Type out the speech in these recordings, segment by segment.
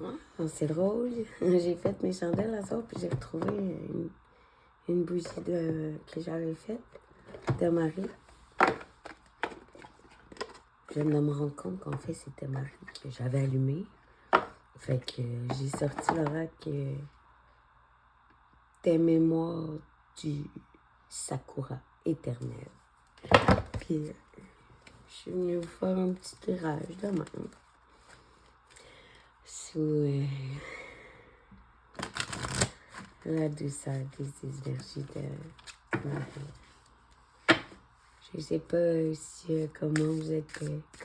Ah, c'est drôle. J'ai fait mes chandelles à soir, puis j'ai retrouvé une bougie que j'avais faite de Marie. Je viens de me rendre compte qu'en fait, c'était Marie que j'avais allumée. Fait que j'ai sorti l'oracle des mémoires du Sakura éternel. Puis je suis venue vous faire un petit tirage de même. Sous la douceur des énergies de Marie. Je sais pas si comment vous êtes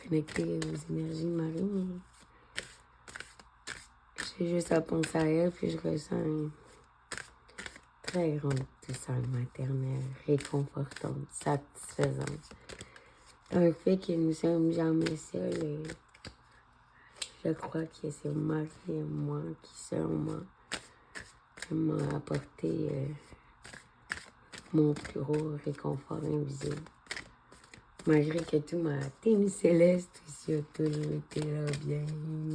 connectés aux énergies de Marie, mais j'ai juste à penser à elle, puis je ressens une très grande douceur maternelle, réconfortante, satisfaisante. Un fait que nous sommes jamais seuls, et je crois que c'est Marie et moi qui seulement m'a apporté mon plus gros réconfort invisible. Malgré que tout ma team céleste aussi a toujours été là, bien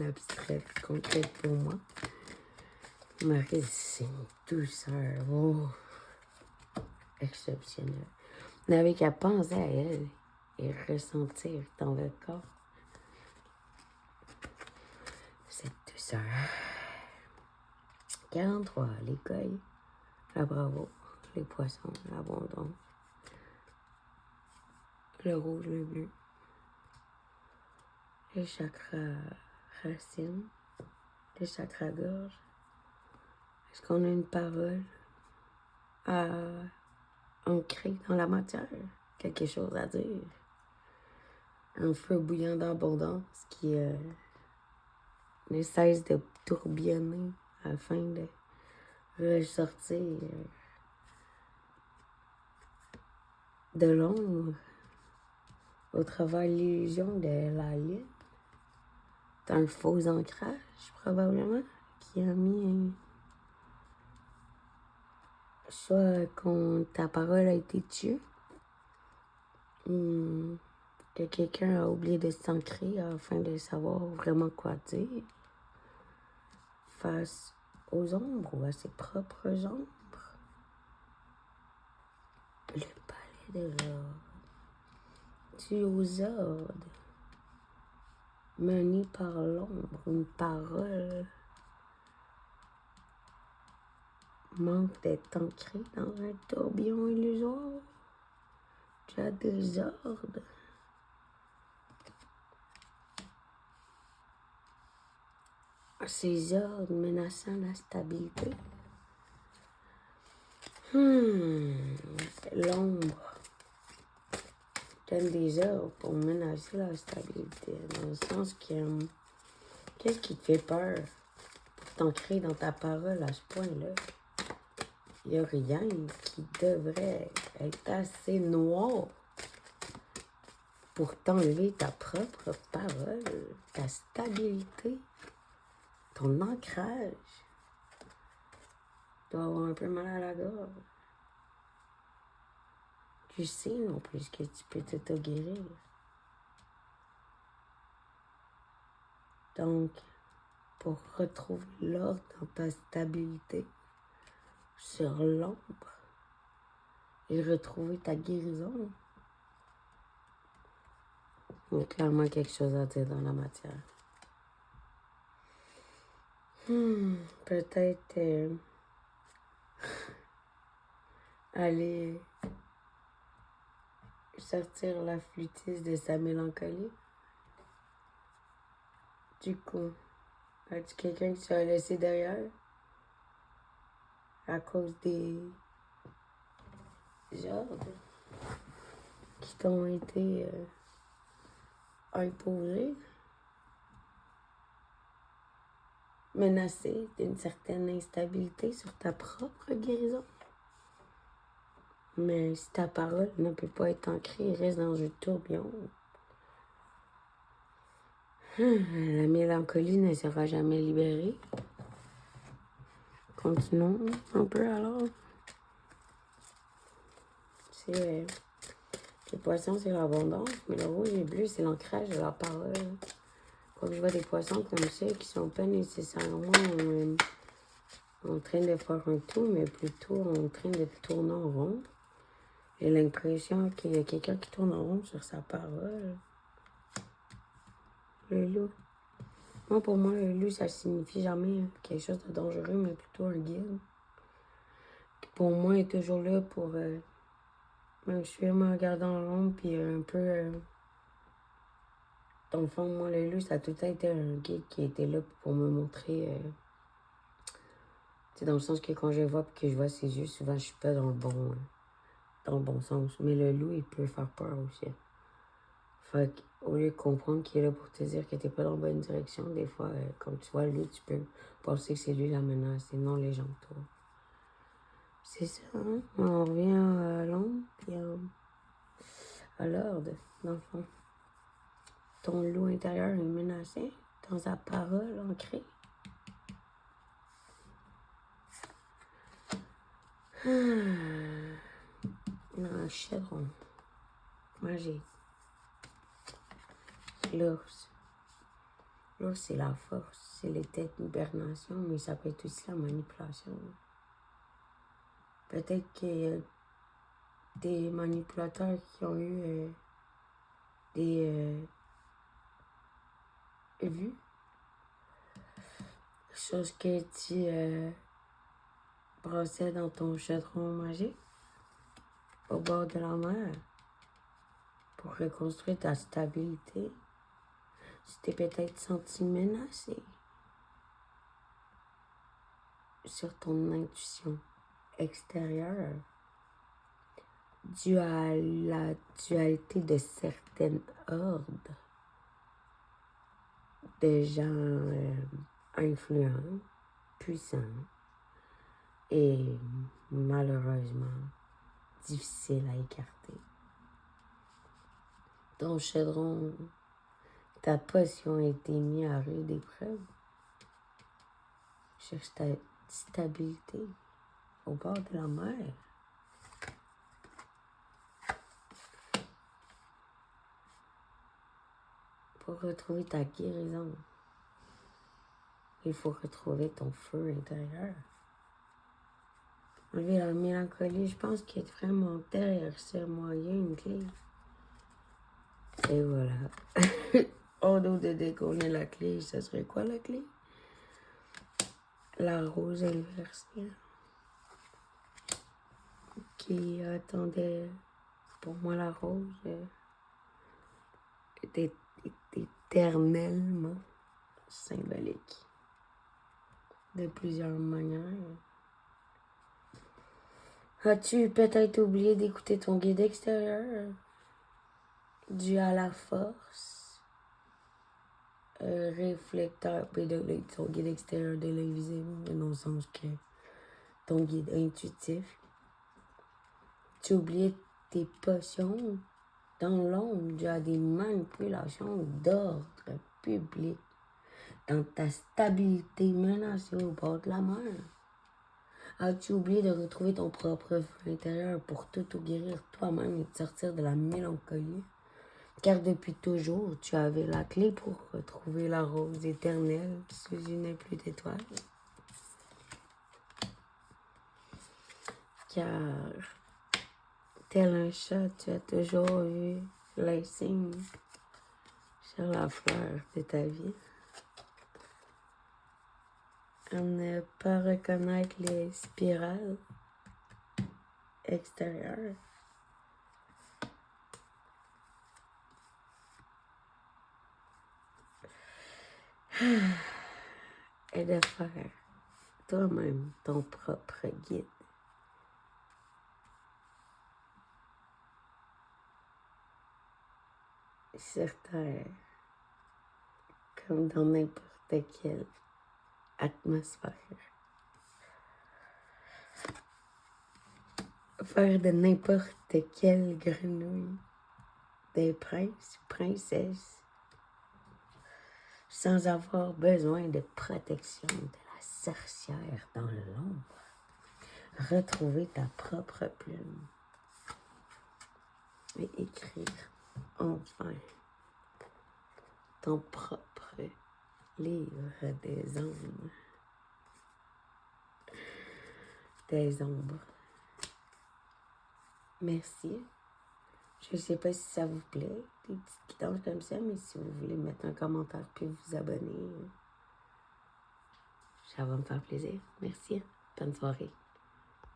abstraite, concrète pour moi. Marie, c'est une douceur, exceptionnelle. Vous n'avez qu'à penser à elle et ressentir dans votre corps cette douceur. 43, l'écueil, la bravo, les poissons, l'abondance, le rouge, le bleu, les chakras racines, les chakras gorge. Est-ce qu'on a une parole à ancrer dans la matière? Quelque chose à dire? Un feu bouillant d'abondance qui ne cesse de tourbillonner afin de ressortir de l'ombre au travers l'illusion de la lune. C'est un faux ancrage, probablement, qui a mis soit quand ta parole a été tuée, ou que quelqu'un a oublié de s'ancrer afin de savoir vraiment quoi dire face aux ombres ou à ses propres ombres. Le palais de l'ordre. Tu aux ordres. Mené par l'ombre, une parole manque d'être ancrée dans un tourbillon illusoire. Tu as des ordres. Ces ordres menaçant la stabilité. L'ombre donne des ordres pour menacer la stabilité. Dans le sens que, qu'est-ce qui te fait peur pour t'ancrer dans ta parole à ce point-là? Il n'y a rien qui devrait être assez noir pour t'enlever ta propre parole, ta stabilité, ton ancrage. Tu dois avoir un peu mal à la gorge. Tu sais en plus que tu peux t'auto-guérir. Donc, pour retrouver l'ordre dans ta stabilité sur l'ombre et retrouver ta guérison, il y a clairement quelque chose à dire dans la matière. Peut-être aller sortir la flûtiste de sa mélancolie. Du coup, as-tu quelqu'un que tu as laissé derrière à cause des ordres qui t'ont été imposés, menacés d'une certaine instabilité sur ta propre guérison? Mais si ta parole ne peut pas être ancrée, elle reste dans un tourbillon. La mélancolie ne sera jamais libérée. Continuons un peu alors. C'est les poissons, c'est l'abondance, mais le rouge et bleu, c'est l'ancrage de la parole. Quand je vois des poissons comme ça qui sont pas nécessairement en train de faire un tour, mais plutôt en train de tourner en rond. J'ai l'impression qu'il y a quelqu'un qui tourne en rond sur sa parole. Le loup. Moi, pour moi, le loup, ça signifie jamais quelque chose de dangereux, mais plutôt un guide. Pour moi, il est toujours là pour me suivre, me regarder en rond, puis un peu... dans le fond, moi, le loup, ça a tout le temps été un guide qui était là pour me montrer... c'est dans le sens que quand je le vois et que je vois ses yeux, souvent, je suis pas dans le bon sens. Mais le loup, il peut faire peur aussi. Fait qu'au lieu de comprendre qu'il est là pour te dire que t'es pas dans la bonne direction, des fois, quand tu vois lui, tu peux penser que c'est lui la menace et non les gens autour. C'est ça, hein? On revient à l'ombre puis à l'ordre, dans le fond. Ton loup intérieur est menacé dans sa parole ancrée. Un chevron magique. L'ours. L'ours, c'est la force, c'est l'état d'hibernation, mais ça peut être aussi la manipulation. Peut-être qu'il y a des manipulateurs qui ont eu des vues, chose que tu brassais dans ton chaudron magique au bord de la mer pour reconstruire ta stabilité. Tu t'es peut-être senti menacé sur ton intuition extérieure dû à la dualité de certaines hordes de gens influents, puissants et malheureusement difficiles à écarter. Ton chaudron, ta potion a été mise à rude épreuve. Cherche ta stabilité au bord de la mer. Pour retrouver ta guérison, il faut retrouver ton feu intérieur. Enlever la mélancolie, je pense qu'il est vraiment derrière ce moyen, une clé. Et voilà. Au lieu de déconner la clé, ça serait quoi la clé? La rose inversée. Qui attendait, pour moi, la rose était éternellement symbolique. De plusieurs manières. As-tu peut-être oublié d'écouter ton guide extérieur? Dû à la force réflecteur, ton guide extérieur de l'invisible, dans le sens que ton guide intuitif. Tu oublies tes potions dans l'ombre dû à des manipulations d'ordre public dans ta stabilité menacée au bord de la mer. As-tu oublié de retrouver ton propre feu intérieur pour tout guérir toi-même et te sortir de la mélancolie? Car depuis toujours, tu avais la clé pour retrouver la rose éternelle sous une pluie d'étoiles. Car, tel un chat, tu as toujours vu l'insigne sur la fleur de ta vie. À ne pas reconnaître les spirales extérieures. Et de faire toi-même ton propre guide. Sur Terre, comme dans n'importe quelle atmosphère. Faire de n'importe quelle grenouille des princes ou princesses sans avoir besoin de protection de la sorcière dans l'ombre. Retrouver ta propre plume et écrire enfin ton propre livre des ombres. Des ombres. Merci. Je sais pas si ça vous plaît, des petites guidances comme ça, mais si vous voulez mettre un commentaire puis vous abonner, ça va me faire plaisir. Merci. Bonne soirée.